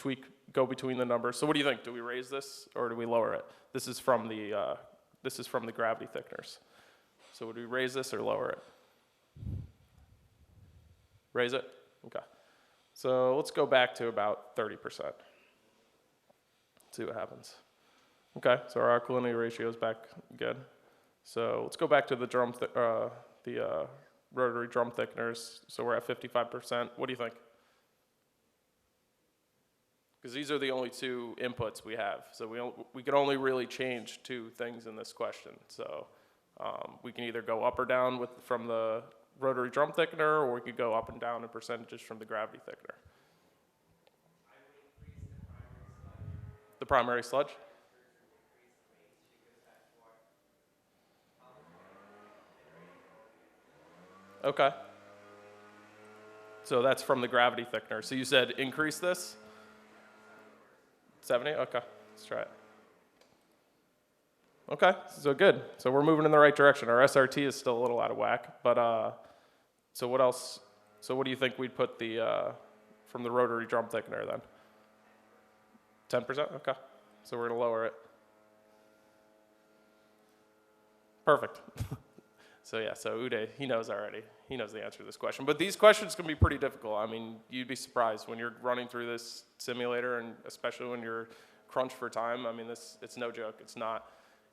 go between the numbers. So what do you think? Do we raise this or do we lower it? This is from the gravity thickeners. So would we raise this or lower it? Raise it? Okay. So let's go back to about 30%. See what happens. Okay, so our alkalinity ratio is back good. So let's go back to the rotary drum thickeners. So we're at 55%. What do you think? Because these are the only two inputs we have. So we can only really change two things in this question. So we can either go up or down from the rotary drum thickener, or we could go up and down in percentages from the gravity thickener. I would increase The primary sludge? Okay. So that's from the gravity thickener. So you said increase this? 70? Okay, let's try it. Okay, so good. So we're moving in the right direction. Our SRT is still a little out of whack, but so what else? So what do you think we'd put from the rotary drum thickener then? 10%? Okay, so we're gonna lower it. Perfect. So yeah, so Uday, he knows already. He knows the answer to this question. But these questions can be pretty difficult. I mean, you'd be surprised when you're running through this simulator, and especially when you're crunched for time. I mean, it's no joke. It's not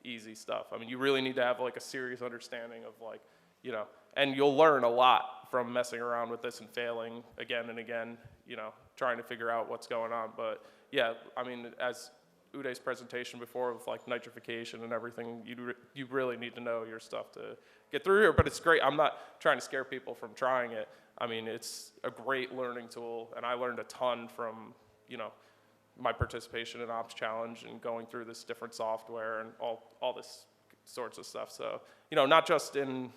easy stuff. I mean, you really need to have like a serious understanding of like, you know, and you'll learn a lot from messing around with this and failing again and again, you know, trying to figure out what's going on. But yeah, I mean, as Uday's presentation before with like nitrification and everything, you really need to know your stuff to get through here. But it's great. I'm not trying to scare people from trying it. I mean, it's a great learning tool, and I learned a ton from, you know, my participation in Ops Challenge and going through this different software and all this sorts of stuff. So, you know, not just in,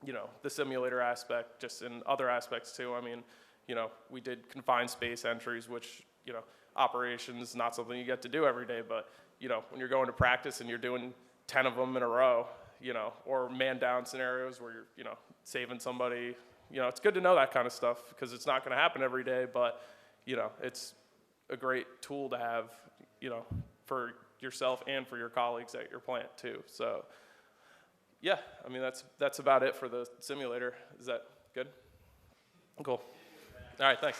you know, the simulator aspect, just in other aspects too. I mean, you know, we did confined space entries, which, you know, operations, not something you get to do every day, but, you know, when you're going to practice and you're doing 10 of them in a row, you know, or man down scenarios where you're, you know, saving somebody, you know, it's good to know that kind of stuff because it's not going to happen every day, but, you know, it's a great tool to have, you know, for yourself and for your colleagues at your plant too. So, yeah, I mean, that's about it for the simulator. Is that good? Cool. All right, thanks.